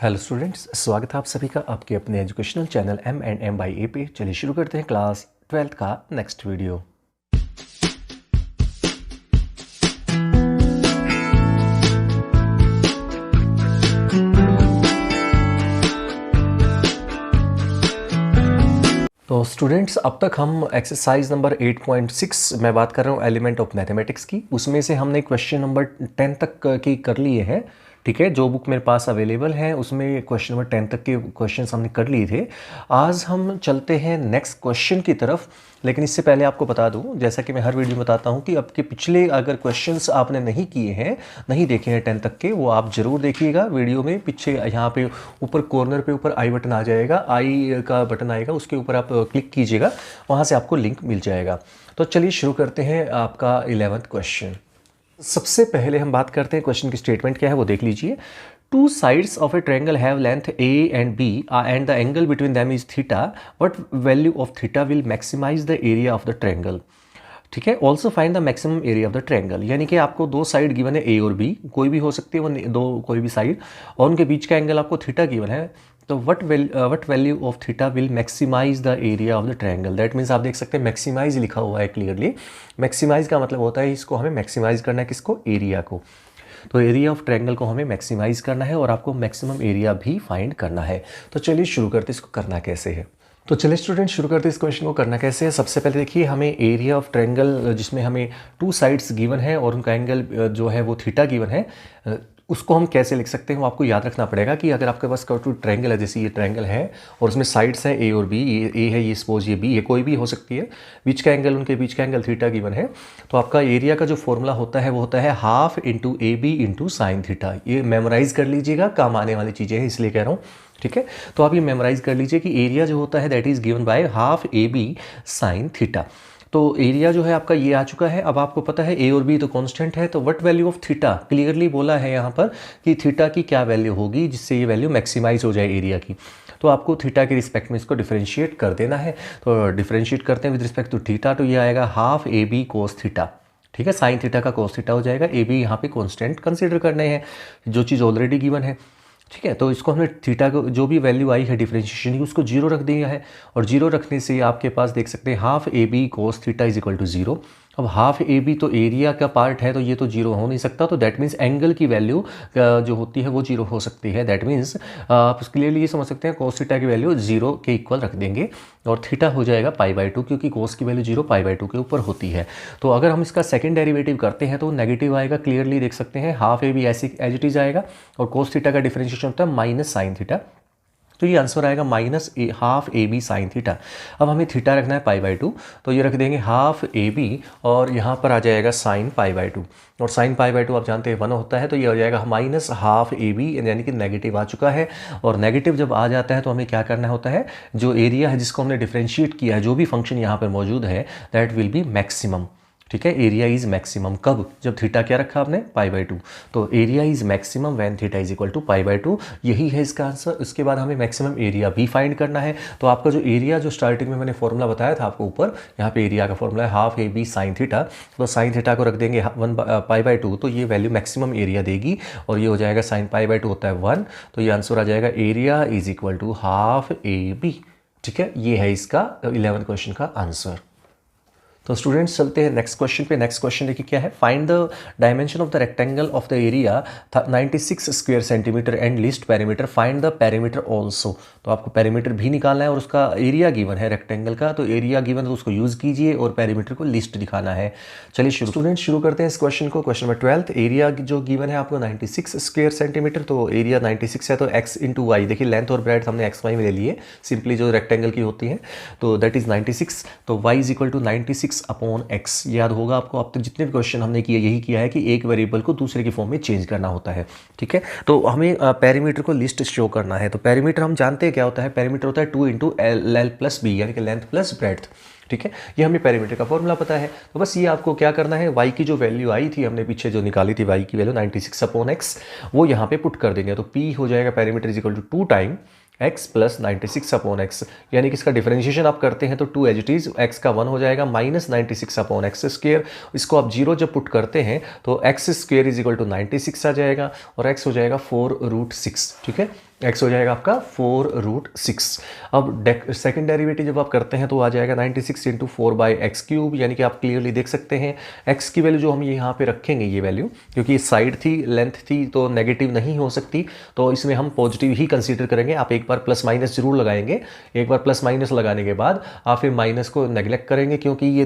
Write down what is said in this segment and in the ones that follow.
Hello students, स्वागत है आप सभी का आपके अपने एजुकेशनल चैनल M&M बाई ए पे। चलिए शुरू करते हैं क्लास 12th का नेक्स्ट वीडियो। तो स्टूडेंट्स, अब तक हम एक्सरसाइज नंबर 8.6 मैं बात कर रहा हूँ एलिमेंट ऑफ मैथमेटिक्स की। उसमें से हमने क्वेश्चन नंबर 10 तक की कर लिए हैं। ठीक है, जो बुक मेरे पास अवेलेबल है उसमें क्वेश्चन नंबर 10 तक के क्वेश्चंस हमने कर लिए थे। आज हम चलते हैं नेक्स्ट क्वेश्चन की तरफ, लेकिन इससे पहले आपको बता दूं, जैसा कि मैं हर वीडियो में बताता हूं कि आपके पिछले अगर क्वेश्चंस आपने नहीं किए हैं, नहीं देखे हैं 10 तक के, वो आप ज़रूर देखिएगा वीडियो में। पीछे यहाँ पे ऊपर कॉर्नर पे ऊपर आई बटन आ जाएगा, आई का बटन आएगा, उसके ऊपर आप क्लिक कीजिएगा, वहाँ से आपको लिंक मिल जाएगा। तो चलिए शुरू करते हैं आपका 11th क्वेश्चन। सबसे पहले हम बात करते हैं क्वेश्चन की स्टेटमेंट क्या है वो देख लीजिए। Two sides of a triangle have length a and b and the angle between them is theta. What value of theta will maximize the area of the triangle. ठीक है, also find the maximum area of the triangle. यानी कि आपको दो side given है, ए और B, कोई भी हो सकती है वो दो कोई भी साइड, और उनके बीच का एंगल आपको थीटा गिवन है। तो what value of theta will maximize the area of the triangle. That means आप देख सकते हैं मैक्सिमाइज लिखा हुआ है क्लियरली। मैक्सिमाइज का मतलब होता है इसको हमें मैक्सिमाइज करना है, किसको? एरिया को। तो एरिया ऑफ ट्रायंगल को हमें मैक्सिमाइज करना है और आपको मैक्सिमम एरिया भी फाइंड करना है। तो चलिए शुरू करते हैं, इसको करना कैसे है। तो चलिए स्टूडेंट शुरू करते हैं इस क्वेश्चन को करना कैसे है। सबसे पहले देखिए, हमें एरिया ऑफ ट्रायंगल जिसमें हमें टू साइड्स गिवन है और उनका एंगल जो है वो थीटा गिवन है, उसको हम कैसे लिख सकते हैं वो आपको याद रखना पड़ेगा। कि अगर आपके पास कर्व ट्रायंगल है, जैसे ये ट्रायंगल है और उसमें साइड्स हैं ए और बी, ये ए है, ये सपोज ये बी है, कोई भी हो सकती है, बीच का एंगल, उनके बीच का एंगल थीटा गिवन है, तो आपका एरिया का जो फॉर्मूला होता है वो होता है half into a b into sine theta. ये मेमोराइज कर लीजिएगा, काम आने वाली चीज़ें हैं इसलिए कह रहा हूँ। ठीक है, तो आप ये मेमोराइज कर लीजिए कि एरिया जो होता है that is given by half a b sine theta. तो एरिया जो है आपका ये आ चुका है। अब आपको पता है ए और बी तो कांस्टेंट है, तो what value of theta clearly बोला है यहाँ पर कि थीटा की क्या वैल्यू होगी जिससे ये वैल्यू मैक्सिमाइज हो जाए एरिया की। तो आपको थीटा के रिस्पेक्ट में इसको डिफरेंशिएट कर देना है। तो डिफरेंशिएट करते हैं विद रिस्पेक्ट टू थीटा, तो ये आएगा half a b cos theta. ठीक है, साइन थीटा का कोस थीटा हो जाएगा। ए बी यहाँ पे कॉन्स्टेंट कंसिडर करने हैं, जो चीज़ ऑलरेडी गिवन है। ठीक है, तो इसको हमने थीटा को जो भी वैल्यू आई है डिफरेंशिएशन की, उसको जीरो रख दिया है, और जीरो रखने से आपके पास देख सकते हैं half a b cos theta is equal to zero. अब हाफ ए बी तो एरिया का पार्ट है, तो ये तो जीरो हो नहीं सकता, तो दैट मीन्स एंगल की वैल्यू जो होती है वो जीरो हो सकती है। दैट मीन्स आप क्लियरली ये समझ सकते हैं कोस थीटा की वैल्यू जीरो के इक्वल रख देंगे और थीटा हो जाएगा पाई बाई टू, क्योंकि कोस की value zero pi by to के ऊपर होती है। तो अगर हम इसका सेकंड डेरिवेटिव करते हैं तो नेगेटिव आएगा, क्लियरली देख सकते हैं। हाफ ए बी ऐसे एज इट इज आएगा और कोस थीटा का डिफरेंशिएशन होता है माइनस साइन थीटा, तो ये आंसर आएगा minus half a b sine theta. अब हमें थीटा रखना है पाई बाई टू, तो ये रख देंगे हाफ ए बी और यहाँ पर आ जाएगा साइन पाई बाई टू, और साइन पाई बाई टू आप जानते हैं 1 होता है, तो ये हो जाएगा माइनस हाफ ए बी, यानी कि नेगेटिव आ चुका है। और नेगेटिव जब आ जाता है तो हमें क्या करना होता है, जो एरिया है जिसको हमने डिफ्रेंशिएट किया है, जो भी फंक्शन यहाँ पर मौजूद है, दैट विल बी मैक्सिमम। ठीक है, एरिया इज मैक्सिमम कब? जब थीटा क्या रखा आपने? Pi by two. तो area is maximum when theta is equal to pi by two, यही है इसका आंसर। उसके बाद हमें मैक्सिमम एरिया भी फाइंड करना है। तो आपका जो एरिया जो स्टार्टिंग में मैंने फॉर्मूला बताया था आपको ऊपर, यहाँ पे एरिया का फॉर्मूला है half a b sine theta, तो साइन थीटा को रख देंगे 1 पाई बाई टू, तो ये वैल्यू मैक्सिमम एरिया देगी, और ये हो जाएगा साइन पाई बाई टू होता है 1, तो ये आंसर आ जाएगा area is equal to half a b. ठीक है, ये है इसका 11th क्वेश्चन का आंसर। तो स्टूडेंट्स चलते हैं नेक्स्ट क्वेश्चन पे। नेक्स्ट क्वेश्चन देखिए क्या है, find the dimension of the rectangle of the area 96 square centimetre and list perimeter, find the perimeter also. तो आपको पेरीमीटर भी निकालना है और उसका एरिया गिवन है रेक्टेंगल का, तो एरिया गिवन तो उसको यूज़ कीजिए और पेरीमीटर को लिस्ट दिखाना है। चलिए स्टूडेंट्स शुरू करते हैं इस क्वेश्चन को। क्वेश्चन नंबर 12, एरिया जो गिवन है आपको 96 स्क्वायर सेंटीमीटर, तो एरिया 96 है, तो एक्स इंटू वाई, देखिए लेंथ और ब्रेड्थ हमने एक्स वाई में ले लिए सिंपली, जो रेक्टेंगल की होती है, तो दैट इज 96, तो y is equal to 96 upon x. याद होगा आपको, अब तक जितने भी क्वेश्चन हमने किए यही किया है कि एक वेरिएबल को दूसरे की फॉर्म में चेंज करना होता है। ठीक है, तो हमें पेरीमीटर को लिस्ट शो करना है। तो पेरीमीटर हम जानते हैं क्या होता है, पेरीमीटर होता है 2 इंटू एल प्लस बी, यानी कि लेंथ प्लस ब्रेड्थ। ठीक है, ये हमें पेरीमीटर का फॉर्मूला पता है। तो बस ये आपको क्या करना है, y की जो वैल्यू आई थी हमने पीछे जो निकाली थी, y की वैल्यू 96 अपॉन एक्स, वो यहाँ पे पुट कर देंगे। तो p हो जाएगा perimeter is equal to 2 time x plus 96 upon x, यानी कि इसका डिफरेंशिएशन आप करते हैं तो 2 एज इट इज, एक्स का 1 हो जाएगा माइनस 96 अपॉन एक्स स्क्वेयर। इसको आप जीरो जब पुट करते हैं तो x square is equal to 96 आ जाएगा और x हो जाएगा 4√6। ठीक है, x हो जाएगा आपका 4√6। अब सेकंड डेरिवेटिव जब आप करते हैं तो आ जाएगा 96 इंटू 4/x³, यानी कि आप क्लियरली देख सकते हैं x की वैल्यू जो हम यहाँ पे रखेंगे, ये वैल्यू क्योंकि साइड थी, लेंथ थी, तो नेगेटिव नहीं हो सकती, तो इसमें हम पॉजिटिव ही कंसीडर करेंगे। आप एक बार प्लस माइनस जरूर लगाएंगे, एक बार प्लस माइनस लगाने के बाद आप फिर माइनस को नेग्लेक्ट करेंगे, क्योंकि ये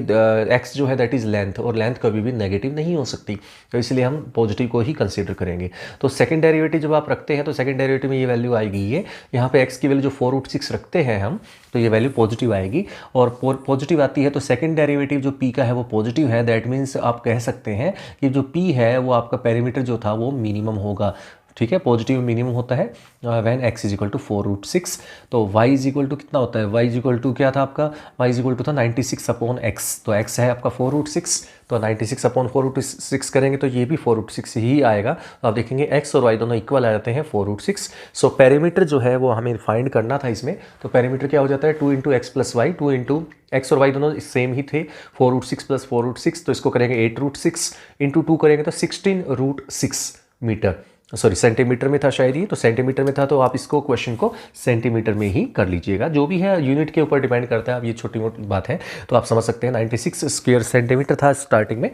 x जो है दैट इज़ लेंथ, और लेंथ कभी भी नेगेटिव नहीं हो सकती, तो इसलिए हम पॉजिटिव को ही कंसीडर करेंगे। तो सेकंड डेरिवेटिव जब आप रखते हैं तो सेकंड डेरिवेटिव में ये वैल्यू आएगी, ये यहाँ पे x की वैल्यू जो 4√6 रखते हैं हम, तो ये वैल्यू पॉजिटिव आएगी, और पॉजिटिव आती है तो सेकंड डेरिवेटिव जो p का है वो पॉजिटिव है। दैट मीन्स आप कह सकते हैं कि जो p है वो आपका पेरीमीटर जो था वो मिनिमम होगा। ठीक है, पॉजिटिव मिनिमम होता है when x is equal to 4√6। तो y इज इक्वल टू कितना होता है, y इज इक्वल टू क्या था आपका, y इज इक्वल टू था 96/x, तो x है आपका 4√6, तो 96/4√6 करेंगे तो ये भी 4√6 ही आएगा। तो आप देखेंगे x और y दोनों इक्वल आ जाते हैं 4√6। सो पेरीमीटर जो है वो हमें फाइंड करना था इसमें, तो पेरीमीटर क्या हो जाता है 2 into x plus y, 2 into x और वाई दोनों सेम ही थे, 4√6 प्लस 4√6, तो इसको करेंगे 8√6 इंटू 2 करेंगे तो 16√6 मीटर, सॉरी सेंटीमीटर में था शायद ये, तो सेंटीमीटर में था, तो आप इसको क्वेश्चन को सेंटीमीटर में ही कर लीजिएगा, जो भी है यूनिट के ऊपर डिपेंड करता है। अब ये छोटी मोटी बात है, तो आप समझ सकते हैं 96 स्क्वायर सेंटीमीटर था स्टार्टिंग में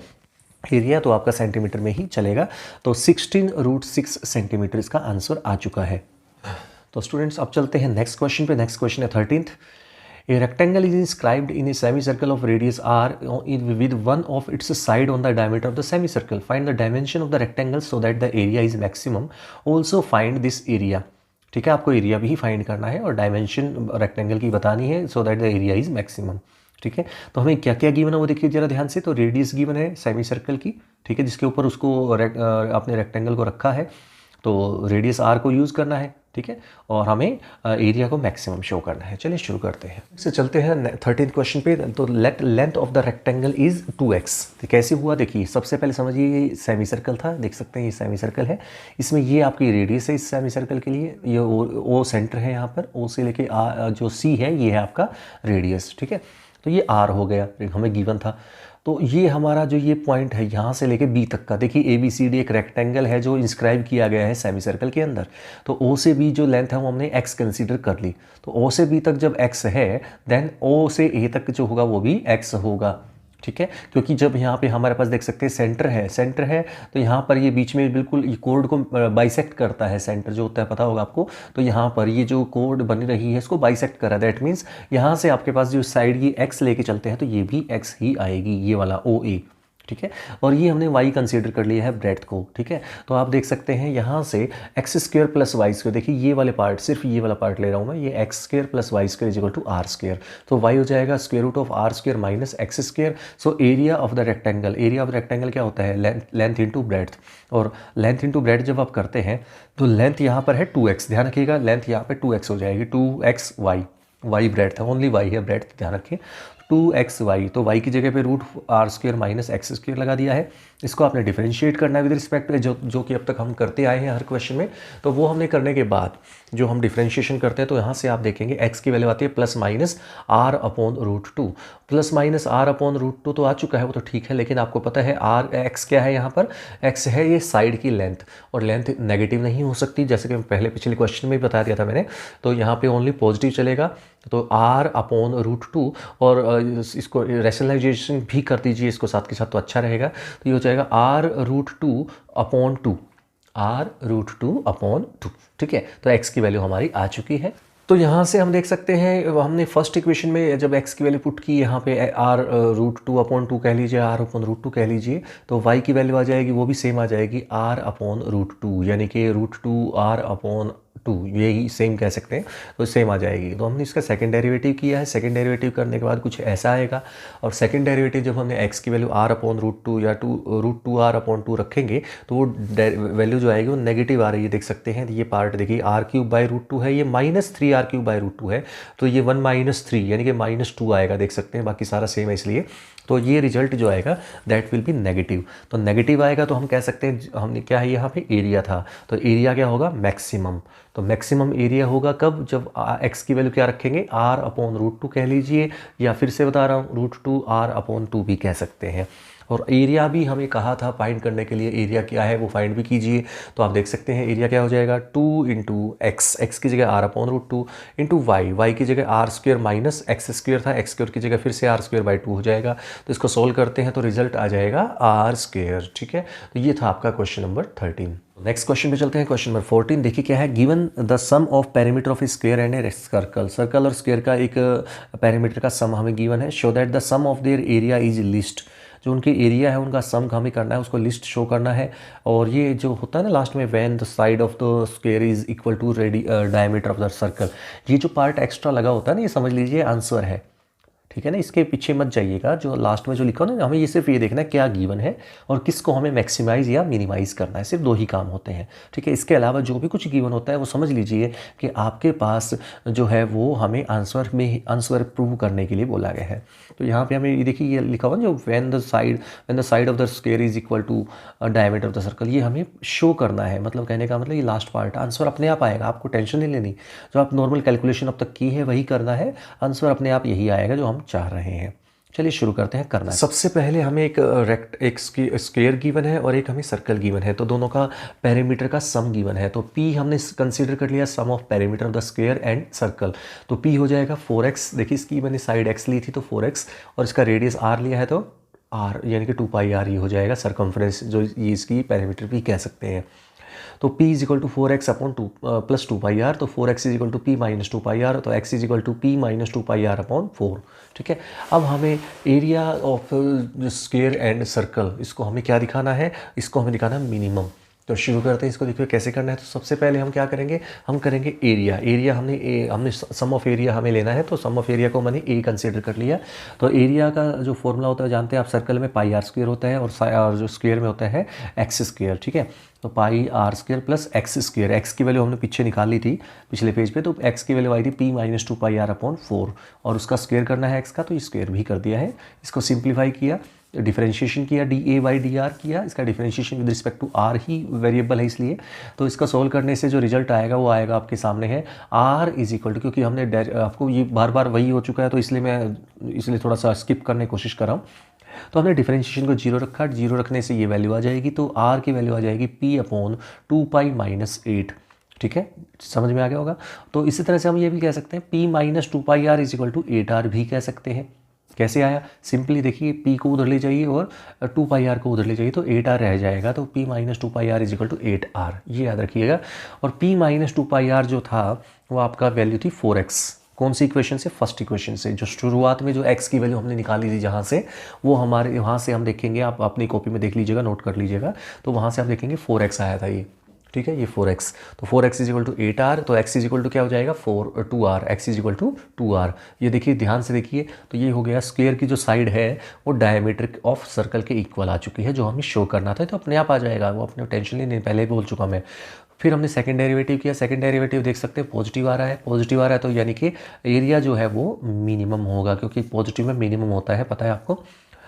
एरिया, तो आपका सेंटीमीटर में ही चलेगा, तो 16√6 सेंटीमीटर इसका आंसर आ चुका है। तो स्टूडेंट्स अब चलते हैं नेक्स्ट क्वेश्चन पे। नेक्स्ट क्वेश्चन है 13th। A rectangle is inscribed in a semicircle of radius r with one of its side on the diameter of the semicircle. Find the dimension of the rectangle so that the area is maximum. Also find this area. ठीक है, आपको area भी find करना है और dimension rectangle की बतानी है, सो that the area is maximum. ठीक है, तो हमें क्या क्या गिवन है वो देखिए जरा ध्यान से। तो रेडियस गिवन है सेमी सर्कल की, ठीक है, जिसके ऊपर उसको आपने रेक्टेंगल को रखा है, तो रेडियस आर को यूज़ करना है। ठीक है, और हमें एरिया को मैक्सिमम शो करना है। चलिए शुरू करते हैं, इससे चलते हैं 13th क्वेश्चन पे। तो late length of the rectangle is 2x। तो कैसे हुआ देखिए, सबसे पहले समझिए ये सेमी सर्कल था, देख सकते हैं ये सेमी सर्कल है, इसमें ये आपकी रेडियस है इस सेमी सर्कल के लिए, ये ओ सेंटर है यहाँ पर, ओ से लेके जो सी है ये है आपका रेडियस। ठीक है, तो ये आर हो गया, हमें गिवन था। तो ये हमारा जो ये पॉइंट है यहाँ से लेके बी तक का, देखिए ABCD एक रेक्टेंगल है जो इंस्क्राइब किया गया है सेमी सर्कल के अंदर। तो O से B जो लेंथ है वो हमने x कंसीडर कर ली, तो O से B तक जब x है देन O से A तक जो होगा वो भी x होगा। ठीक है, क्योंकि जब यहाँ पे हमारे पास देख सकते हैं सेंटर है, तो यहाँ पर ये बीच में बिल्कुल ये कोड को बाइसेक्ट करता है, सेंटर जो होता है पता होगा आपको, तो यहाँ पर ये जो कोड बनी रही है इसको बाइसेक्ट कर रहा है। दैट मीन्स यहाँ से आपके पास जो साइड ये x लेके चलते हैं तो ये भी x ही आएगी, ये वाला OA। ठीक है, और ये हमने y कंसीडर कर लिया है ब्रेड्थ को। ठीक है, तो आप देख सकते हैं यहाँ से x² प्लस वाई स्क्वायर, देखिए ये वाले पार्ट, सिर्फ ये वाला पार्ट ले रहा हूँ मैं, ये x² plus y square is equal to r², तो y हो जाएगा square root of r² minus x²। So area of the rectangle, area of the rectangle क्या होता है, लेंथ इंटू ब्रेड्थ, और लेंथ इंटू ब्रेड्थ जब आप करते हैं तो लेंथ यहाँ पर है 2x, ध्यान रखिएगा लेंथ यहाँ पर 2x हो जाएगी, 2xy, y ब्रेड्थ है, ओनली y है, ब्रेड्थ ध्यान रखिए, 2xy, तो y की जगह पे √r² माइनस x² लगा दिया है। इसको आपने डिफरेंशिएट करना है विद रिस्पेक्ट पे, जो कि अब तक हम करते आए हैं हर क्वेश्चन में। तो वो हमने करने के बाद जो हम डिफरेंशिएशन करते हैं तो यहाँ से आप देखेंगे x की वैल्यू आती है plus minus r/√2, plus minus r/√2 तो आ चुका है वो तो ठीक है, लेकिन आपको पता है x क्या है, यहाँ पर x है ये साइड की लेंथ, और लेंथ नेगेटिव नहीं हो सकती, जैसे कि पहले पिछले क्वेश्चन में भी बता दिया था मैंने, तो यहाँ पे ओनली पॉजिटिव चलेगा, तो r/√2, और इसको रैशनलाइजेशन भी कर दीजिए इसको साथ के साथ तो अच्छा रहेगा, तो ये हो जाएगा r√2/2, r√2/2। ठीक है, तो x की वैल्यू हमारी आ चुकी है। तो यहाँ से हम देख सकते हैं, हमने फर्स्ट इक्वेशन में जब x की वैल्यू पुट की, यहाँ पे r√2/2 कह लीजिए, r/√2 कह लीजिए, तो y की वैल्यू आ जाएगी, वो भी सेम आ जाएगी r/√2, यानी कि √2r/2, यही सेम कह सकते हैं, तो सेम आ जाएगी। तो हमने इसका सेकंड डेरिवेटिव किया है, सेकंड डेरिवेटिव करने के बाद कुछ ऐसा आएगा, और सेकंड डेरिवेटिव जब हमने x की वैल्यू r/√2 या √2r/2 रखेंगे तो वो वैल्यू जो आएगी वो नेगेटिव आ रही है, देख सकते हैं। ये पार्ट देखिए r³ है, ये -3r³ है, तो ये 1 - 3 यानी कि -2 आएगा, देख सकते हैं, बाकी सारा सेम है, इसलिए तो ये रिजल्ट जो आएगा दैट विल बी नेगेटिव। तो नेगेटिव आएगा तो हम कह सकते हैं, हमने क्या है यहाँ पे एरिया था, तो एरिया क्या होगा, मैक्सिमम। तो मैक्सिमम एरिया होगा कब, जब x की वैल्यू क्या रखेंगे, r/√2 कह लीजिए, या फिर से बता रहा हूँ √2r/2 भी कह सकते हैं। और एरिया भी हमें कहा था फाइंड करने के लिए, एरिया क्या है वो फाइंड भी कीजिए। तो आप देख सकते हैं एरिया क्या हो जाएगा 2 इंटू एक्स, एक्स की जगह r upon root 2 into y, y की जगह r square minus x square था, एक्स स्क्वेयर की जगह फिर से आर स्क्वेयर बाई 2 हो जाएगा। तो इसको सोल्व करते हैं तो रिजल्ट आ जाएगा आर स्क्वेयर। ठीक है, तो ये था आपका क्वेश्चन नंबर 13। नेक्स्ट क्वेश्चन पे चलते हैं, क्वेश्चन नंबर 14। देखिए क्या है, given the sum of perimeter of square and a circle, circle और स्क्वायर का एक पेरीमीटर का सम हमें गिवन है। Show that the sum of their area is least, जो उनके एरिया है उनका सम हमें करना है, उसको लिस्ट शो करना है। और ये जो होता है ना लास्ट में, when the side of the square is equal to diameter of the circle, ये जो पार्ट एक्स्ट्रा लगा होता है ना, ये समझ लीजिए आंसर है। ठीक है ना, इसके पीछे मत जाइएगा, जो लास्ट में जो लिखा हो ना, हमें ये सिर्फ ये देखना है क्या गिवन है और किसको हमें मैक्सिमाइज या मिनिमाइज करना है, सिर्फ दो ही काम होते हैं। ठीक है, इसके अलावा जो भी कुछ गिवन होता है वो समझ लीजिए कि आपके पास जो है वो हमें आंसर प्रूव करने के लिए बोला गया है। तो यहाँ पे हमें ये देखिए ये लिखा हुआ जो when the side of the square is equal to diameter of the circle, ये हमें शो करना है। मतलब कहने का मतलब ये लास्ट पार्ट, आंसर अपने आप आएगा, आपको टेंशन नहीं लेनी। जो आप नॉर्मल कैलकुलेशन अब तक की है वही करना है, आंसर अपने आप यही आएगा जो हम चाह रहे हैं। चलिए शुरू करते हैं करना। सबसे पहले हमें एक स्क्वायर गिवन है और एक हमें सर्कल गिवन है, तो दोनों का पेरीमीटर का सम गिवन है। तो P हमने कंसीडर कर लिया sum of perimeter of the square and circle, तो P हो जाएगा 4x। देखिए इसकी मैंने साइड x ली थी तो 4x, और इसका रेडियस r लिया है तो r, यानी कि 2πr ही हो जाएगा सरकमफ्रेंस, जो ये इसकी पेरीमीटर भी कह सकते हैं। तो P is equal to 4x upon 2 plus 2πr, तो 4x is equal to P minus 2πr, तो x is equal to P minus 2πr upon 4। ठीक है, अब हमें area of square and circle, इसको हमें क्या दिखाना है, इसको हमें दिखाना है मिनिमम। तो शुरू करते हैं इसको, देखिए कैसे करना है। तो सबसे पहले हम क्या करेंगे, हम करेंगे एरिया। एरिया हमने सम ऑफ एरिया हमें लेना है, तो सम ऑफ एरिया को मैंने ए कंसीडर कर लिया। तो एरिया का जो फॉर्मूला होता है जानते हैं आप, सर्कल में पाई आर स्क्वायर होता है और जो स्क्वायर में होता है एक्स स्क्वायर। ठीक है, तो pi r square plus x square, x की वैल्यू हमने पीछे निकाल ली थी पिछले पेज पे, तो एक्स की वैल्यू आई थी P माइनस 2πr अपॉन 4, और उसका स्क्वायर करना है एक्स का, तो स्क्वायर भी कर दिया है। इसको सिंप्लीफाई किया, डिफरेंशिएशन किया, dA/dr किया, इसका differentiation with respect to r ही वेरिएबल है इसलिए। तो इसका सोल्व करने से जो रिजल्ट आएगा वो आएगा आपके सामने है r इज इक्वल टू, क्योंकि हमने आपको ये बार बार वही हो चुका है तो इसलिए थोड़ा सा स्किप करने की कोशिश कर रहा हूँ। तो हमने डिफरेंशिएशन को 0 रखा, 0 रखने से ये वैल्यू आ जाएगी, तो r की वैल्यू आ जाएगी P अपॉन 2π माइनस 8। ठीक है, समझ में आ गया होगा। तो इसी तरह से हम ये भी कह सकते हैं P minus 2πr is equal to 8r भी कह सकते हैं। कैसे आया, सिंपली देखिए P को उधर ले जाइए और 2πr को उधर ले जाइए, तो 8r रह जाएगा, तो P minus 2πr is equal to 8r, ये याद रखिएगा। और P माइनस 2πr जो था वो आपका वैल्यू थी 4x। कौन सी इक्वेशन से, फर्स्ट इक्वेशन से, जो शुरुआत में जो x की वैल्यू हमने निकाली थी जहाँ से, वो हमारे वहाँ से हम देखेंगे, आप अपनी कॉपी में देख लीजिएगा, नोट कर लीजिएगा, तो वहाँ से आप देखेंगे 4x आया था ये। ठीक है, ये 4x, तो 4x is equal to 8r, तो x इज इक्वल टू क्या हो जाएगा 2r, x is equal to 2r। ये देखिए ध्यान से देखिए, तो ये हो गया स्क्वायर की जो साइड है वो डायमीटर ऑफ सर्कल के इक्वल आ चुकी है, जो हमें शो करना था, तो अपने आप आ जाएगा, वो अपने टेंशन नहीं, पहले ही बोल चुका मैं। फिर हमने सेकंड डेरिवेटिव किया, सेकंड डेरिवेटिव देख सकते हैं पॉजिटिव आ रहा है, पॉजिटिव आ रहा है, तो यानी कि एरिया जो है वो मिनिमम होगा, क्योंकि पॉजिटिव में मिनिमम होता है, पता है आपको।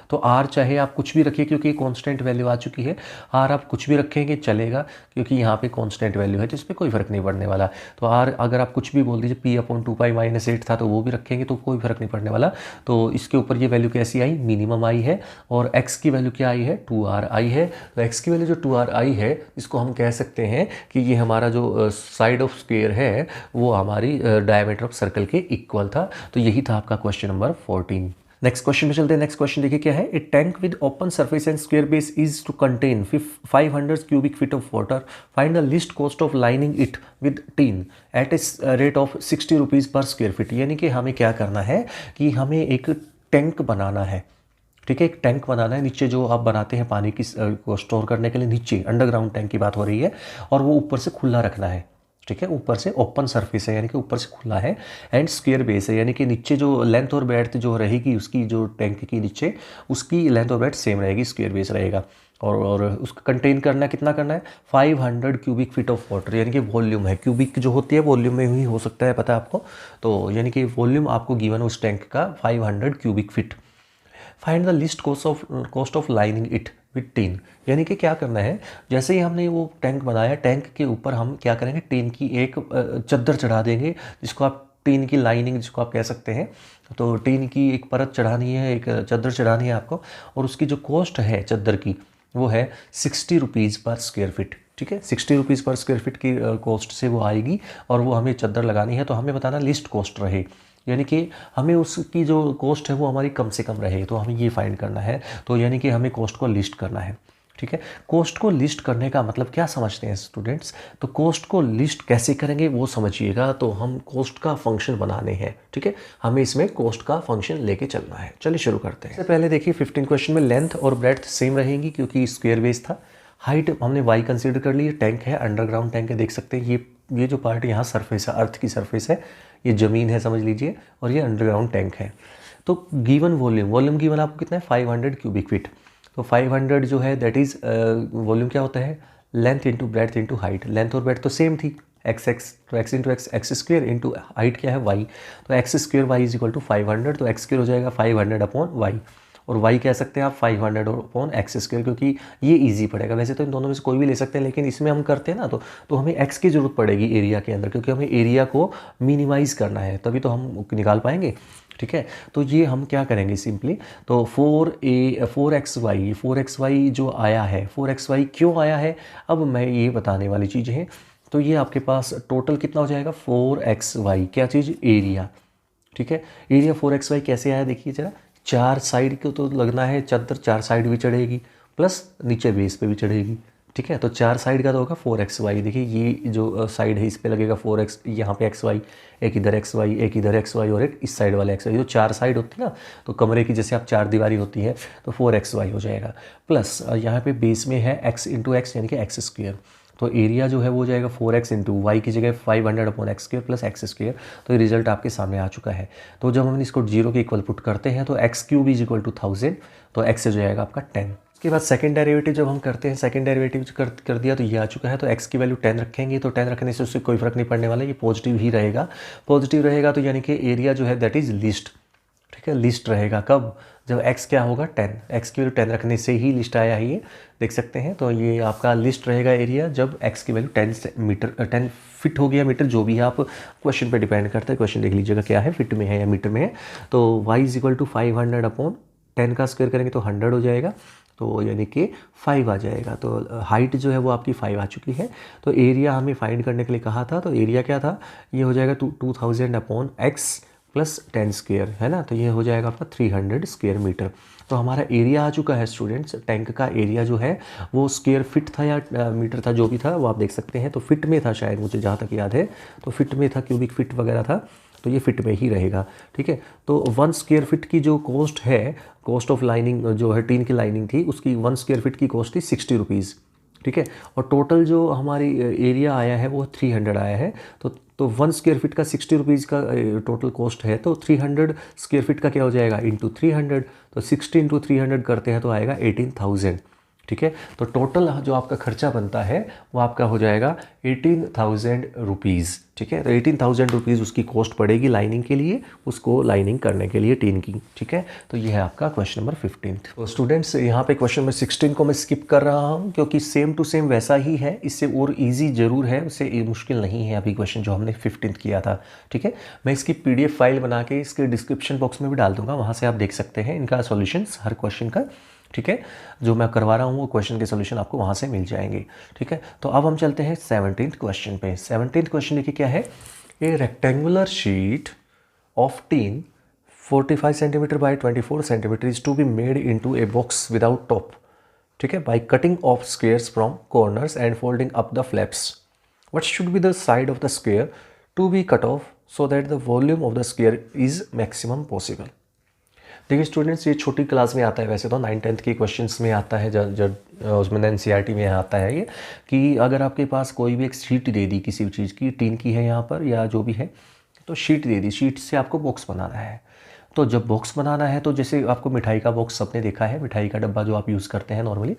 तो r चाहे आप कुछ भी रखिए, क्योंकि कांस्टेंट वैल्यू आ चुकी है, r आप कुछ भी रखेंगे चलेगा, क्योंकि यहाँ पे कांस्टेंट वैल्यू है, तो इस पर कोई फर्क नहीं पड़ने वाला। तो r अगर आप कुछ भी बोल दीजिए, P अपॉन 2π माइनस 8 था, तो वो भी रखेंगे तो कोई फर्क नहीं पड़ने वाला। तो इसके ऊपर ये वैल्यू कैसी आई, मिनिमम आई है, और x की वैल्यू क्या आई है, 2r आई है। तो x की वैल्यू जो 2r आई है, इसको हम कह सकते हैं कि ये हमारा जो साइड ऑफ स्क्वायर है वो हमारी डायमीटर ऑफ सर्कल के इक्वल था। तो यही था आपका क्वेश्चन नंबर 14। नेक्स्ट क्वेश्चन में चलते हैं। नेक्स्ट क्वेश्चन देखिए क्या है, a tank with open surface and square base is to contain 500 cubic feet of water, find the least cost of lining it with tin at a rate of 60 rupees per square feet. यानी कि हमें क्या करना है कि हमें एक tank बनाना है। ठीक है, एक टैंक बनाना है, नीचे जो आप बनाते हैं पानी की को स्टोर करने के लिए, नीचे अंडरग्राउंड टैंक की बात हो रही है, और वो ऊपर से खुला रखना है। ठीक है, ऊपर से ओपन सरफेस है यानी कि ऊपर से खुला है, एंड स्क्वायर बेस है यानी कि नीचे जो लेंथ और ब्रेड्थ जो रहेगी उसकी, जो टैंक की नीचे उसकी लेंथ और ब्रेड्थ सेम रहेगी, स्क्वायर बेस रहेगा। और उसको कंटेन करना कितना करना है, 500 क्यूबिक फीट ऑफ वाटर, यानी कि वॉल्यूम है, क्यूबिक जो होती है वॉल्यूम में ही हो सकता है, पता है आपको। तो यानी कि वॉल्यूम आपको गिवन उस टैंक का 500 cubic feet. Find the list cost of lining it with tin, यानी कि क्या करना है, जैसे ही हमने वो टैंक बनाया, टैंक के ऊपर हम क्या करेंगे, टीन की एक चद्दर चढ़ा देंगे, जिसको आप टीन की लाइनिंग जिसको आप कह सकते हैं, तो टीन की एक परत चढ़ानी है, एक चादर चढ़ानी है आपको, और उसकी जो कॉस्ट है चादर की वो है 60 रुपीज़ पर स्क्वायर फीट। ठीक है, 60 रुपीज़ पर स्क्वायर फीट की कॉस्ट से वो आएगी, और वो हमें चादर लगानी है। तो हमें बताना लिस्ट कॉस्ट रहे, यानी कि हमें उसकी जो कॉस्ट है वो हमारी कम से कम रहे, तो हमें ये फाइंड करना है। तो यानी कि हमें कॉस्ट को लिस्ट करना है। ठीक है, कॉस्ट को लिस्ट करने का मतलब क्या समझते हैं स्टूडेंट्स? तो कॉस्ट को लिस्ट कैसे करेंगे वो समझिएगा। तो हम कॉस्ट का फंक्शन बनाने हैं। ठीक है, हमें इसमें कॉस्ट का फंक्शन लेके चलना है। चलिए शुरू करते हैं। सबसे पहले देखिए 15 क्वेश्चन में लेंथ और ब्रेड्थ सेम रहेंगी क्योंकि स्क्वायर बेस था। हाइट हमने वाई कंसीडर कर ली, टैंक है, अंडरग्राउंड टैंक है, देख सकते हैं ये जो पार्ट यहाँ सरफेस है, अर्थ की सरफेस है, ये ज़मीन है समझ लीजिए, और ये अंडरग्राउंड टैंक है। तो गिवन वॉल्यूम गिवन आपको कितना है 500 क्यूबिक फीट। तो 500 जो है दैट इज़ वॉल्यूम क्या होता है, length into breadth into height. Length और ब्रेड्थ तो सेम थी, एक्स तो x into x square into height क्या है वाई, तो x square y is equal to 500, तो एक्स स्क्वेयर हो जाएगा 500 अपॉन वाई, और y कह सकते हैं आप 500 अपॉन एक्स स्क्वेयर, क्योंकि ये इजी पड़ेगा। वैसे तो इन दोनों में से कोई भी ले सकते हैं, लेकिन इसमें हम करते हैं ना तो हमें x की ज़रूरत पड़ेगी एरिया के अंदर, क्योंकि हमें एरिया को मिनिमाइज करना है, तभी तो हम निकाल पाएंगे। ठीक है, तो ये हम क्या करेंगे सिंपली, तो 4xy जो आया है, 4xy क्यों आया है अब मैं ये बताने वाली चीज़ है। तो ये आपके पास टोटल कितना हो जाएगा 4xy, क्या चीज़, एरिया। ठीक है, एरिया 4xy कैसे आया देखिए जरा, चार साइड को तो लगना है चादर, चार साइड भी चढ़ेगी प्लस नीचे बेस पे भी चढ़ेगी। ठीक है, तो चार साइड का तो होगा 4xy। देखिए ये जो साइड है इस पे लगेगा 4x, यहाँ पे xy, एक इधर xy, एक इधर xy, और एक इस साइड वाले xy। जो चार साइड होती है ना, तो कमरे की जैसे आप चार दीवारी होती है, तो 4xy हो जाएगा। प्लस यहाँ पे बेस में है x इंटू एक्स, यानी कि एक्स स्क्वेयर। तो एरिया जो है वो हो जाएगा 4x इंटू वाई की जगह 500 upon x square plus x square. तो ये रिजल्ट आपके सामने आ चुका है। तो जब हम इसको 0 के इक्वल पुट करते हैं तो x cube is equal to 1000, तो एक्स हो जाएगा आपका 10। उसके बाद सेकंड डेरिवेटिव जब हम करते हैं, सेकंड डेरिवेटिव कर दिया तो ये आ चुका है। तो x की वैल्यू 10 रखेंगे, तो 10 रखने से उससे कोई फर्क नहीं पड़ने वाला, ये पॉजिटिव ही रहेगा। पॉजिटिव रहेगा तो यानी कि एरिया जो है दैट इज़ लिस्ट। ठीक है, लिस्ट रहेगा कब, जब x क्या होगा 10, x की वैल्यू 10 रखने से ही लिस्ट आया है, ये देख सकते हैं। तो ये आपका लिस्ट रहेगा एरिया जब x की वैल्यू 10 फिट हो गया, मीटर जो भी है, आप क्वेश्चन पे डिपेंड करता है। क्वेश्चन देख लीजिएगा क्या है, फिट में है या मीटर में है। तो y is equal to 500 upon 10 का स्क्वायर करेंगे तो 100 हो जाएगा, तो यानी कि 5 आ जाएगा। तो हाइट जो है वो आपकी 5 आ चुकी है। तो एरिया हमें फाइंड करने के लिए कहा था, तो एरिया क्या था, ये हो जाएगा 2000 अपॉन एक्स प्लस 10 स्क्वेयर, है ना, तो ये हो जाएगा आपका 300 स्क्वेयर मीटर। तो हमारा एरिया आ चुका है स्टूडेंट्स। टैंक का एरिया जो है वो स्क्वेयर फिट था या मीटर था, जो भी था वो आप देख सकते हैं। तो फिट में था शायद, मुझे जहाँ तक याद है तो फिट में था, क्यूबिक फिट वगैरह था, तो ये फिट में ही रहेगा। ठीक है, तो 1 स्क्वेयर फिट की जो कॉस्ट है, कॉस्ट ऑफ लाइनिंग जो है टीन की लाइनिंग थी, उसकी 1 स्क्वेयर फिट की कॉस्ट थी 60 रुपीज़। ठीक है, और टोटल जो हमारी एरिया आया है वो 300 आया है। तो 1 स्क्वेयर फिट का 60 रुपीज़ का टोटल कॉस्ट है, तो 300 स्क्वेयर फिट का क्या हो जाएगा इंटू 300, तो 60 इंटू 300 करते हैं तो आएगा 18,000। ठीक है, तो टोटल जो आपका खर्चा बनता है वो आपका हो जाएगा 18,000 रुपीज़। ठीक है, तो 18,000 रुपीज़ उसकी कॉस्ट पड़ेगी लाइनिंग के लिए, उसको लाइनिंग करने के लिए टीन की। ठीक है, तो ये है आपका क्वेश्चन नंबर 15। तो स्टूडेंट्स यहाँ पे क्वेश्चन नंबर 16 को मैं स्किप कर रहा हूँ, क्योंकि सेम टू सेम वैसा ही है, इससे और ईजी ज़रूर है, उससे मुश्किल नहीं है अभी क्वेश्चन जो हमने 15 किया था। ठीक है, मैं इसकी PDF फाइल बना के इसके डिस्क्रिप्शन बॉक्स में भी डाल दूंगा, वहाँ से आप देख सकते हैं इनका सॉल्यूशंस हर क्वेश्चन का। ठीक है, जो मैं करवा रहा हूँ वो क्वेश्चन के सॉल्यूशन आपको वहाँ से मिल जाएंगे। ठीक है, तो अब हम चलते हैं 17th क्वेश्चन पे। 17th क्वेश्चन देखिए क्या है, a rectangular sheet of tin 45 centimetre by 24 centimetre is to be made into a box without top. ठीक है, by cutting off squares from corners and folding up the flaps. What should be the side of the square to be cut off so that the volume of the square is maximum possible. देखिए students, ये छोटी class में आता है, वैसे तो 9th-10th के questions में आता है, जब उसमें NCERT में आता है ये, कि अगर आपके पास कोई भी एक शीट दे दी किसी भी चीज़ की, टीन की है यहाँ पर या जो भी है, तो शीट दे दी, शीट से आपको बॉक्स बनाना है। तो जब बॉक्स बनाना है तो जैसे आपको मिठाई का बॉक्स सबने देखा है, मिठाई का डब्बा जो आप यूज़ करते हैं नॉर्मली,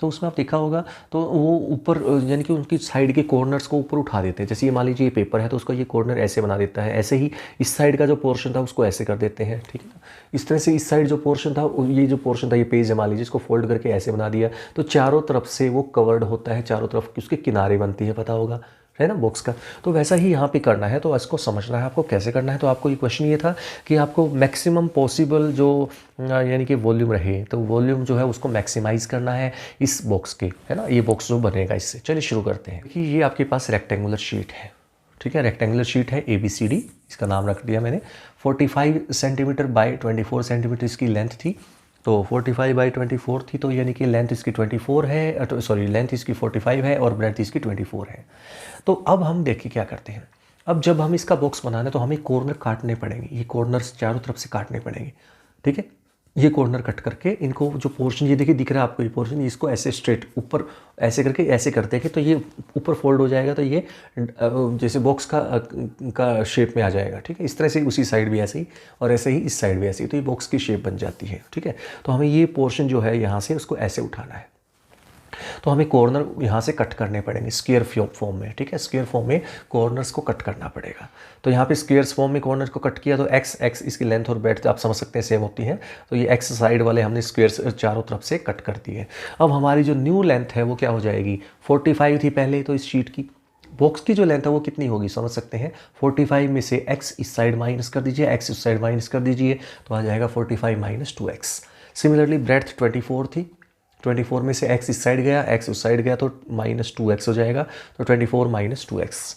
तो उसमें आप देखा होगा तो वो ऊपर यानी कि उनकी साइड के कॉर्नर्स को ऊपर उठा देते हैं। जैसे ये मान लीजिए ये पेपर है तो उसका ये कॉर्नर ऐसे बना देता है, ऐसे ही इस साइड का जो पोर्शन था उसको ऐसे कर देते हैं। ठीक है ना, इस तरह से इस साइड जो पोर्शन था, ये जो पोर्शन था, ये पेज है मान लीजिए, इसको फोल्ड करके ऐसे बना दिया, तो चारों तरफ से वो कवर्ड होता है, चारों तरफ उसके किनारे बनती है, पता होगा। है ना बॉक्स का। तो वैसा ही यहाँ पे करना है, तो इसको समझना है आपको कैसे करना है। तो आपको ये क्वेश्चन ये था कि आपको मैक्सिमम पॉसिबल जो यानी कि वॉल्यूम रहे, तो वॉल्यूम जो है उसको मैक्सिमाइज़ करना है इस बॉक्स के, है ना, ये बॉक्स जो बनेगा इससे। चलिए शुरू करते हैं कि ये आपके पास रेक्टेंगुलर शीट है, ठीक है, रेक्टेंगुलर शीट है ABCD, इसका नाम रख दिया मैंने। 45 सेंटीमीटर बाई 24 सेंटीमीटर इसकी लेंथ थी, तो 45 बाई 24 थी, तो यानी कि लेंथ इसकी 24 है, सॉरी लेंथ इसकी 45 है और ब्रेड्थ इसकी 24 है। तो अब हम देखिए क्या करते हैं। अब जब हम इसका बॉक्स बनाना है तो हमें कॉर्नर काटने पड़ेंगे, ये कॉर्नर्स चारों तरफ से काटने पड़ेंगे, ठीक है। ये कॉर्नर कट करके इनको जो पोर्शन ये देखिए दिख रहा है आपको, ये पोर्शन इसको ऐसे स्ट्रेट ऊपर ऐसे करके ऐसे करते हैं तो ये ऊपर फोल्ड हो जाएगा, तो ये जैसे बॉक्स का शेप में आ जाएगा, ठीक है। इस तरह से उसी साइड भी ऐसे ही और ऐसे ही इस साइड भी ऐसे ही, तो ये बॉक्स की शेप बन जाती है, ठीक है। तो हमें ये पोर्शन जो है यहाँ से उसको ऐसे उठाना है, तो हमें कॉर्नर यहाँ से कट करने पड़ेंगे स्क्वायर फॉर्म में, ठीक है। स्क्वायर फॉर्म में कॉर्नर्स को कट करना पड़ेगा। तो यहाँ पे स्क्वायर फॉर्म में कॉर्नर को कट किया तो एक्स इसकी लेंथ और ब्रेड्थ आप समझ सकते हैं सेम होती है, तो ये एक्स साइड वाले हमने स्क्वायर चारों तरफ से कट कर दिए। अब हमारी जो न्यू लेंथ है वो क्या हो जाएगी, 45 थी पहले, तो इस शीट की बॉक्स की जो लेंथ है वो कितनी होगी समझ सकते हैं। 45 में से x इस साइड माइनस कर दीजिए, x इस साइड माइनस कर दीजिए, तो आ जाएगा 45 माइनस 2x। सिमिलरली ब्रेड्थ 24 थी, 24 में से x इस साइड गया, x उस साइड गया, तो माइनस 2x हो जाएगा, तो 24 माइनस 2x।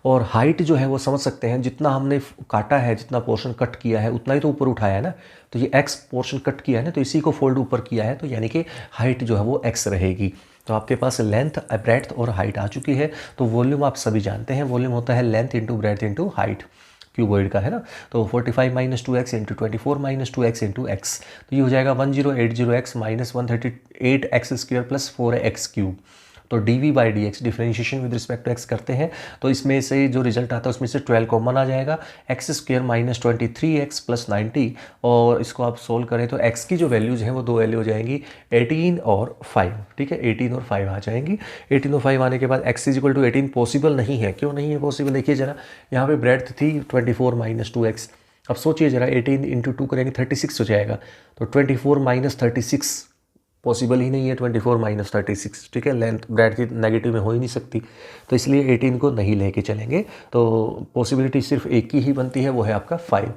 और हाइट जो है वो समझ सकते हैं, जितना हमने काटा है, जितना पोर्शन कट किया है उतना ही तो ऊपर उठाया है ना, तो ये x पोर्शन कट किया है ना, तो इसी को फोल्ड ऊपर किया है, तो यानी कि हाइट जो है वो x रहेगी। तो आपके पास लेंथ, ब्रेड्थ और हाइट आ चुकी है। तो वॉल्यूम आप सभी जानते हैं, वॉल्यूम होता है length into breadth into height, cuboid का, है ना। तो 45 minus 2x into 24 minus 2x into x, तो ये हो जाएगा 1080x minus 138x square plus 4x cube. तो dv by dx differentiation with respect to x करते हैं, तो इसमें से जो रिजल्ट आता है उसमें से 12 कॉमन आ जाएगा, x square minus 23x plus 90, और इसको आप सोल्व करें तो x की जो वैल्यूज़ हैं वो दो वैल्यू हो जाएंगी 18 और 5, ठीक है। 18 और 5 आ जाएंगी। 18 और 5 आने के बाद x is equal to 18 possible नहीं है, क्यों नहीं है पॉसिबल, देखिए जरा, यहाँ पे ब्रेड्थ थी 24 माइनस 2x। अब सोचिए जरा, 18 इंटू 2 करेंगे 36 हो जाएगा, तो 24 माइनस 36 पॉसिबल ही नहीं है, 24 माइनस 36, ठीक है। लेंथ ब्रेड की नेगेटिव में हो ही नहीं सकती, तो इसलिए 18 को नहीं लेके चलेंगे। तो पॉसिबिलिटी सिर्फ एक की ही बनती है, वो है आपका 5,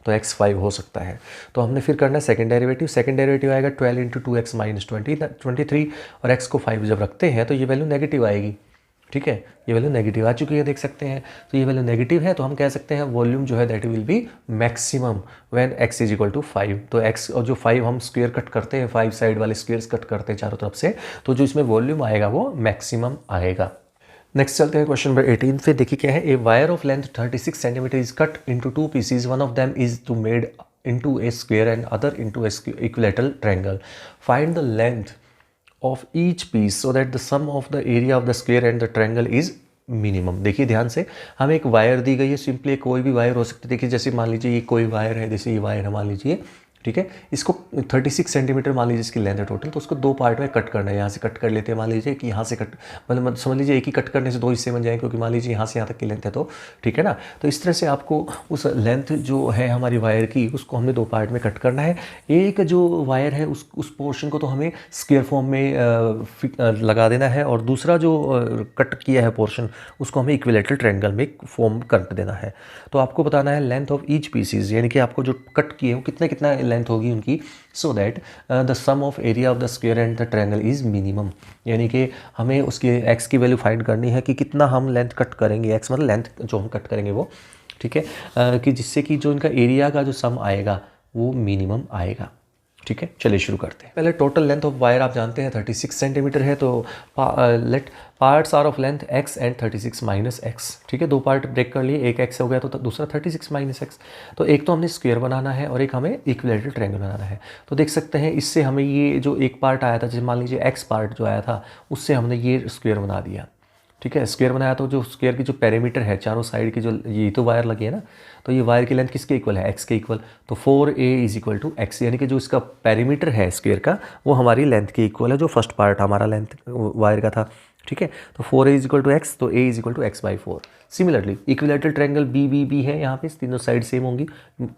तो x 5 हो सकता है। तो हमने फिर करना है सेकंड डेरिवेटिव। सेकंड डेरिवेटिव आएगा 12 इंटू 2x माइनस 23, और x को 5 जब रखते हैं तो ये वैल्यू नेगेटिव आएगी, ठीक है। ये वैल्यू नेगेटिव आ चुकी है, देख सकते हैं। तो ये वैल्यू नेगेटिव है, तो हम कह सकते हैं वॉल्यूम जो है that will be maximum when x is equal to 5। तो x और जो 5 हम स्क्वायर कट करते हैं, 5 साइड वाले स्क्वायर्स कट करते हैं चारों तरफ से, तो जो इसमें वॉल्यूम आएगा वो मैक्सिमम आएगा। नेक्स्ट चलते हैं क्वेश्चन नंबर 18 पे। देखिए क्या है, a wire of length 36 centimetre is cut into 2 pieces, one of them is to made into a square and other into a equilateral triangle. Find the length of each piece so that the sum of the area of the square and the triangle is minimum. देखिए ध्यान से, हमें एक wire दी गई है, simply कोई भी wire हो सकती है। देखिए जैसे मान लीजिए ये कोई वायर है, जैसे ये वायर है मान लीजिए, ठीक है। इसको 36 सेंटीमीटर मान लीजिए इसकी लेंथ है टोटल, तो उसको दो पार्ट में कट करना है। यहाँ से कट कर लेते हैं, मान लीजिए कि यहाँ से कट, मतलब समझ लीजिए एक ही कट करने से दो हिस्से बन जाएंगे, क्योंकि मान लीजिए यहाँ से यहाँ तक की लेंथ है, तो ठीक है ना। तो इस तरह से आपको उस लेंथ जो है हमारी वायर की, उसको हमने दो पार्ट में कट करना है। एक जो वायर है उस पोर्शन को तो हमें स्क्वायर फॉर्म में लगा देना है, और दूसरा जो कट किया है पोर्शन उसको हमें इक्विलैटरल ट्रायंगल में फॉर्म कर देना है। तो आपको बताना है लेंथ ऑफ ईच पीसीज, यानी कि आपको जो कट किए वो कितना लेंथ होगी उनकी, so that the sum of area of the square and the triangle is minimum. यानी कि हमें उसकी एक्स की वैल्यू फाइंड करनी है कि कितना हम लेंथ कट करेंगे, एक्स मतलब लेंथ जो हम कट करेंगे वो, ठीक है, कि जिससे कि जो इनका एरिया का जो सम आएगा वो मिनिमम आएगा, ठीक है। चलिए शुरू करते हैं। पहले टोटल लेंथ ऑफ वायर आप जानते हैं 36 सेंटीमीटर है, तो let parts are of length x and 36 minus x, ठीक है। दो पार्ट ब्रेक कर लिए, एक x हो गया तो दूसरा 36 माइनस एक्स। तो एक तो हमने स्क्वायर बनाना है और एक हमें इक्विलैटरल ट्रायंगल बनाना है। तो देख सकते हैं इससे हमें ये जो एक पार्ट आया था, जैसे मान लीजिए x पार्ट जो आया था, उससे हमने ये स्क्वायर बना दिया, ठीक है। स्क्वायर बनाया तो जो स्क्वायर की जो पेरीमीटर है चारों साइड की, जो ये तो वायर लगी है ना, तो ये वायर की लेंथ किसके इक्वल है, x के इक्वल। तो 4a is equal to x, यानी कि जो इसका पेरीमीटर है स्क्वायर का वो हमारी लेंथ के इक्वल है, जो फर्स्ट पार्ट हमारा लेंथ वायर का था, ठीक है। तो 4a is equal to x, तो a is equal to x by 4। Similarly equilateral triangle b है, यहाँ पे तीनों साइड सेम होंगी,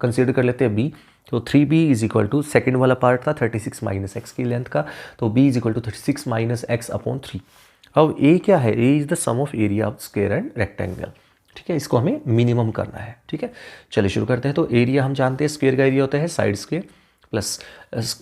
कंसिडर कर लेते हैं b। तो 3b is equal to, second वाला पार्ट था 36 माइनस एक्स की लेंथ का, तो b is equal to 36 minus x upon 3। अब ए क्या है, a is the sum of area of square and rectangle, ठीक है, इसको हमें मिनिमम करना है, ठीक है। चलिए शुरू करते हैं। तो एरिया हम जानते हैं स्क्वायर का एरिया होता है side square plus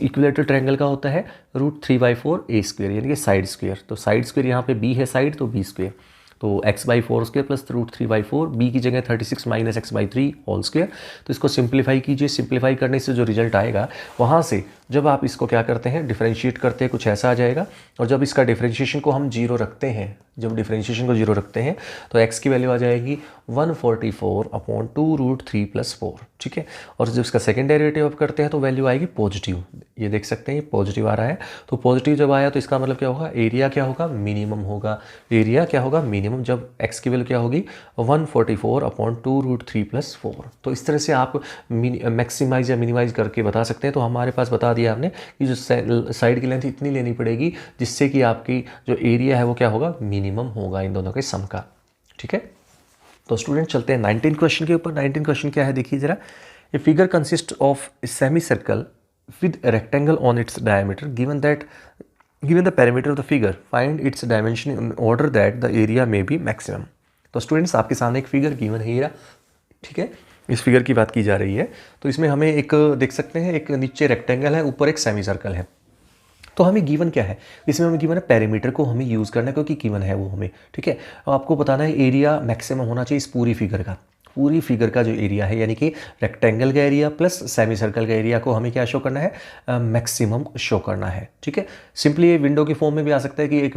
equilateral triangle का होता है √3/4 ए स्क्वायर, यानी कि साइड स्क्वायर। तो साइड स्क्वायर यहाँ पे बी है साइड, तो बी स्क्वायर, तो x/4 स्क्वायर प्लस √3/4, बी की जगह 36 माइनस x/3 होल स्क्वायर। तो इसको सिंप्लीफाई कीजिए, सिंप्लीफाई करने से जो रिजल्ट आएगा वहाँ से जब आप इसको क्या करते हैं डिफरेंशिएट करते हैं कुछ ऐसा आ जाएगा। और जब इसका डिफरेंशिएशन को हम जीरो रखते हैं, जब डिफरेंशिएशन को जीरो रखते हैं तो x की वैल्यू आ जाएगी 144/2√3+4, ठीक है। और जब इसका सेकेंड डेरिवेटिव आप करते हैं तो वैल्यू आएगी पॉजिटिव, ये देख सकते हैं ये पॉजिटिव आ रहा है। तो पॉजिटिव जब आया तो इसका मतलब क्या होगा, एरिया क्या होगा, मिनिमम होगा। एरिया क्या होगा, मिनिमम, जब x की वैल्यू क्या होगी 144/2√3+4। तो इस तरह से आप मैक्सिमाइज या मिनिमाइज करके बता सकते हैं। तो हमारे पास बता दिया हमने कि जो साइड की लेंथ इतनी लेनी पड़ेगी जिससे कि आपकी जो एरिया है वो क्या होगा, मिनिमम होगा इन दोनों के सम का, ठीक है। तो स्टूडेंट चलते हैं 19 क्वेश्चन के ऊपर। 19 क्वेश्चन क्या है देखिए जरा। A figure consist of semi circle with rectangle on its diameter given the parameter of the figure, find its dimension in order that the area may be maximum. तो students आपके सामने एक फिगर गिवन है ये, ठीक है, इस figure की बात की जा रही है। तो इसमें हमें एक देख सकते हैं एक नीचे रेक्टेंगल है, ऊपर एक सेमी सर्कल है। तो हमें गिवन क्या है, इसमें हमें गिवन है पैरामीटर को हमें यूज़ करना है क्योंकि गिवन है वो हमें, ठीक है। और आपको बताना है एरिया मैक्सिमम होना चाहिए इस पूरी फिगर का, पूरी फिगर का जो एरिया है यानी कि रेक्टेंगल का एरिया प्लस सेमी सर्कल का एरिया को हमें क्या शो करना है, मैक्सिमम शो करना है, ठीक है। सिंपली ये विंडो की फॉर्म में भी आ सकता है कि एक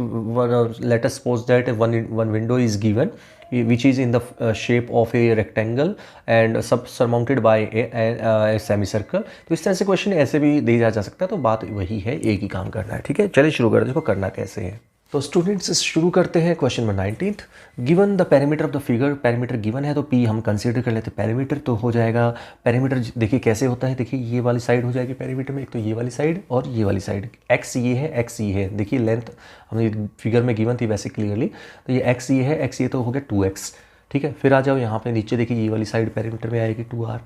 let us suppose that one window is given which is in the shape of a rectangle and surmounted by a semicircle। तो इस तरह से क्वेश्चन ऐसे भी दिया जा सकता है। तो बात वही है, एक ही काम करना है, ठीक है। चलिए शुरू करते हैं, इसको करना कैसे है। तो स्टूडेंट्स शुरू करते हैं question number 19। Given the parameter of the figure, parameter given है तो पी हम कंसीडर कर लेते हैं पैरामीटर। तो हो जाएगा पैरामीटर, देखिए कैसे होता है, देखिए ये वाली साइड हो जाएगी पैरामीटर में, एक तो ये वाली साइड और ये वाली साइड, एक्स ये है एक्स ये है, देखिए लेंथ हमें फिगर में गिवन थी वैसे क्लियरली। तो ये एक्स ये है एक्स ये, तो हो गया 2x, ठीक है। फिर आ जाओ यहाँ पे नीचे, देखिए ये वाली साइड पैरामीटर में आएगी 2r,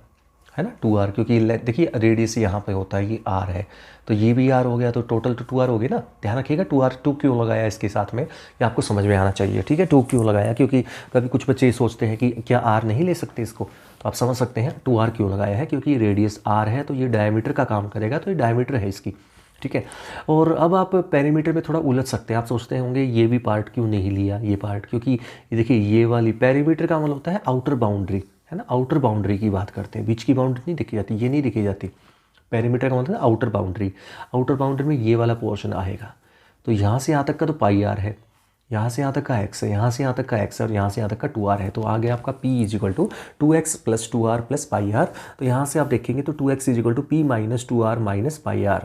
है ना, 2r, क्योंकि देखिए रेडियस यहाँ पे होता है, ये r है, तो ये भी r हो गया, तो टोटल तो 2r हो गई ना। ध्यान रखिएगा 2r, 2 क्यों लगाया इसके साथ में, ये आपको समझ में आना चाहिए, ठीक है। 2 क्यों लगाया, क्योंकि कभी कुछ बच्चे ये सोचते हैं कि क्या r नहीं ले सकते इसको, तो आप समझ सकते हैं 2r क्यों लगाया है, क्योंकि रेडियस r है तो ये डायमीटर का काम करेगा, तो ये डायमीटर है इसकी, ठीक है। और अब आप पैरामीटर में थोड़ा उलझ सकते हैं, आप सोचते होंगे ये भी पार्ट क्यों नहीं लिया, ये पार्ट, क्योंकि ये देखिए ये वाली पैरामीटर का मतलब होता है आउटर बाउंड्री, है ना, आउटर बाउंड्री की बात करते हैं, बीच की बाउंड्री नहीं देखी जाती, ये नहीं देखी जाती। पैरामीटर का मतलब है आउटर बाउंड्री, आउटर बाउंड्री में ये वाला पोर्शन आएगा। तो यहाँ से यहाँ तक का तो πr है, यहाँ से यहाँ तक का x है, यहाँ से यहाँ तक का x है और यहाँ से यहाँ तक का 2r है। तो आ गया आपका p = 2x + 2r + πr। तो यहाँ से आप देखेंगे तो 2x = p - 2r - πr,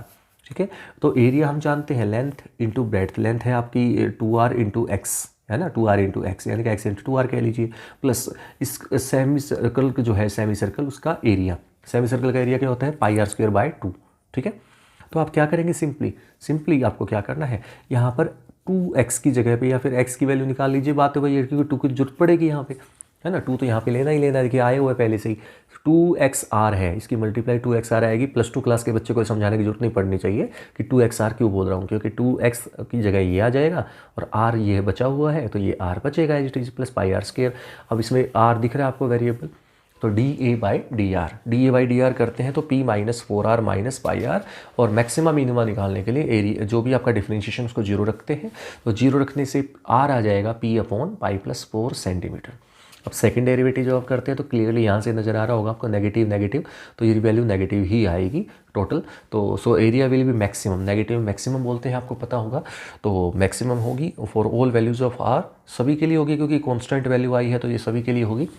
ठीक है। तो एरिया हम जानते हैं लेंथ इंटू ब्रेड्थ, लेंथ है आपकी 2r × x, है ना, 2r × x, यानी कि x × 2r कह लीजिए, प्लस इस सेमी सर्कल जो है सेमी सर्कल उसका एरिया, सेमी सर्कल का एरिया क्या होता है πr²/2, ठीक है। तो आप क्या करेंगे, सिंपली आपको क्या करना है, यहाँ पर 2x की जगह पे या फिर x की वैल्यू निकाल लीजिए, बात है वही है, क्योंकि 2 की जरूरत पड़ेगी यहाँ पे, है ना, 2 तो यहाँ पे लेना ही लेना है, देखिए आए हुए पहले से ही 2xr है, इसकी मल्टीप्लाई 2xr आएगी। +2 क्लास के बच्चे को समझाने की जरूरत नहीं पड़नी चाहिए कि 2xr क्यों बोल रहा हूँ, क्योंकि 2x की जगह ये आ जाएगा और r ये बचा हुआ है तो ये r बचेगा as it is plus πr²। अब इसमें r दिख रहा है आपको वेरिएबल, तो dA/dr करते हैं तो p - 4r - πr। और मैक्सिमा मिनिमा निकालने के लिए एरिया जो भी आपका डिफरेंशिएशन उसको 0 रखते हैं, तो 0 रखने से r आ जाएगा p/π+4 सेंटीमीटर। अब सेकंड डेरिवेटिव जब आप करते हैं तो क्लियरली यहाँ से नज़र आ रहा होगा आपको नेगेटिव, तो ये वैल्यू नेगेटिव ही आएगी टोटल। तो so area will be maximum, negative maximum बोलते हैं, आपको पता होगा। तो मैक्सिमम होगी for all values of r, सभी के लिए होगी, क्योंकि कॉन्स्टेंट वैल्यू आई है तो ये सभी के लिए होगी।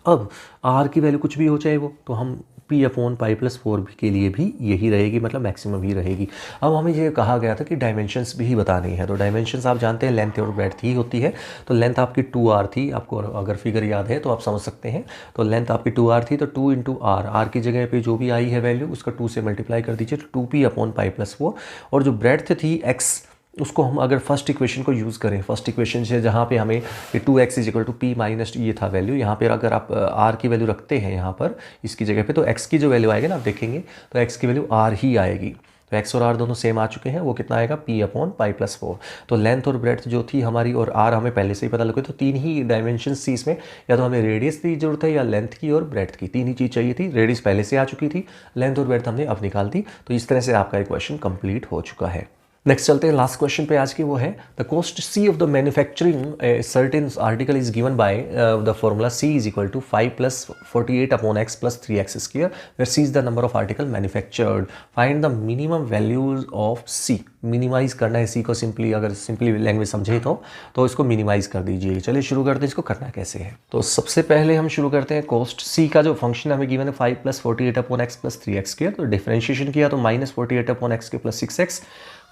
अब r की वैल्यू कुछ भी हो चाहे वो, तो हम p/π+4 के लिए भी यही रहेगी, मतलब मैक्सिमम ही रहेगी। अब हमें ये कहा गया था कि डायमेंशंस भी बतानी है, तो डायमेंशंस आप जानते हैं लेंथ और ब्रेड्थ ही होती है। तो लेंथ आपकी 2r थी, आपको अगर फिगर याद है तो आप समझ सकते हैं। तो लेंथ आपकी 2r थी, तो 2 × r की जगह पे जो भी आई है वैल्यू उसका 2 से मल्टीप्लाई कर दीजिए, तो 2p/π+4। और जो ब्रेड्थ थी x, उसको हम अगर फर्स्ट इक्वेशन को यूज़ करें, फर्स्ट इक्वेशन से जहाँ पे हमें 2x = p - ये था वैल्यू, यहाँ पर अगर आप r की वैल्यू रखते हैं यहाँ पर इसकी जगह पे, तो x की जो वैल्यू आएगी ना आप देखेंगे तो x की वैल्यू r ही आएगी। तो x और r दोनों सेम आ चुके हैं, वो कितना आएगा p/π+4। तो लेंथ और ब्रेड्थ जो थी हमारी और r हमें पहले से ही पता लगे, तो तीन ही डायमेंशंस थी इसमें, या तो हमें रेडियस की जरूरत है या लेंथ की और ब्रेड्थ की, तीन ही चीज़ चाहिए थी। रेडियस पहले से आ चुकी थी, लेंथ और ब्रेड्थ हमने अब निकाल दी। तो इस तरह से आपका एक क्वेश्चन कंप्लीट हो चुका है। नेक्स्ट चलते हैं लास्ट क्वेश्चन पे आज की, वो है the cost c of the manufacturing certain article is given by the formula c is equal to 5 + 48/x + 3x², where c is the number of article manufactured, find the minimum values of c. Minimise करना है सी को, simply अगर simply language समझे तो इसको minimise कर दीजिए। चलिए शुरू करते हैं, इसको करना कैसे है। तो सबसे पहले हम शुरू करते हैं कॉस्ट सी का जो फंक्शन हमें गिवन है 5 + 48/x + 3x²। तो डिफरेंशिएशन किया तो -48/x + 6x।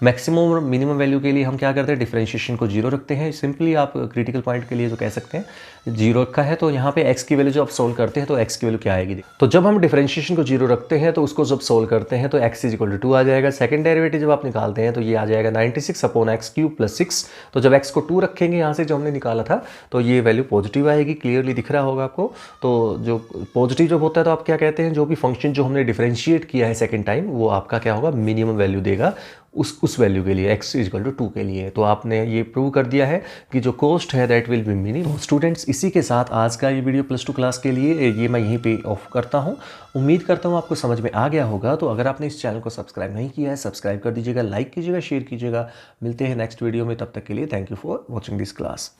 मैक्सिमम और मिनिमम वैल्यू के लिए हम क्या करते हैं, डिफरेंशिएशन को जीरो रखते हैं। सिंपली आप क्रिटिकल पॉइंट के लिए जो कह सकते हैं जीरो रखा है, तो यहाँ पे x की वैल्यू जब आप सोल्व करते हैं तो x की वैल्यू क्या आएगी। तो जब हम डिफरेंशिएशन को जीरो रखते हैं तो उसको जब सोल्व करते हैं तो x = 2 आ जाएगा। सेकंड डेरिवेटिव जब आप निकालते हैं तो ये आ जाएगा 96/x³ + 6। तो जब x को 2 रखेंगे यहाँ से जो हमने निकाला था, तो ये वैल्यू पॉजिटिव आएगी, क्लियरली दिख रहा होगा आपको। तो जो पॉजिटिव जब होता है तो आप क्या कहते हैं, जो भी फंक्शन जो हमने डिफरेंशिएट किया है सेकेंड टाइम, वो आपका क्या होगा, मिनिमम वैल्यू देगा उस वैल्यू के लिए, x = 2 के लिए। तो आपने ये प्रूव कर दिया है कि जो कॉस्ट है दैट विल बी मिनिमम। तो स्टूडेंट्स, इसी के साथ आज का ये वीडियो +2 क्लास के लिए ये मैं यहीं पे ऑफ करता हूँ। उम्मीद करता हूँ आपको समझ में आ गया होगा। तो अगर आपने इस चैनल को सब्सक्राइब नहीं किया है, सब्सक्राइब कर दीजिएगा, लाइक कीजिएगा, शेयर कीजिएगा। मिलते हैं नेक्स्ट वीडियो में, तब तक के लिए thank you for watching this class.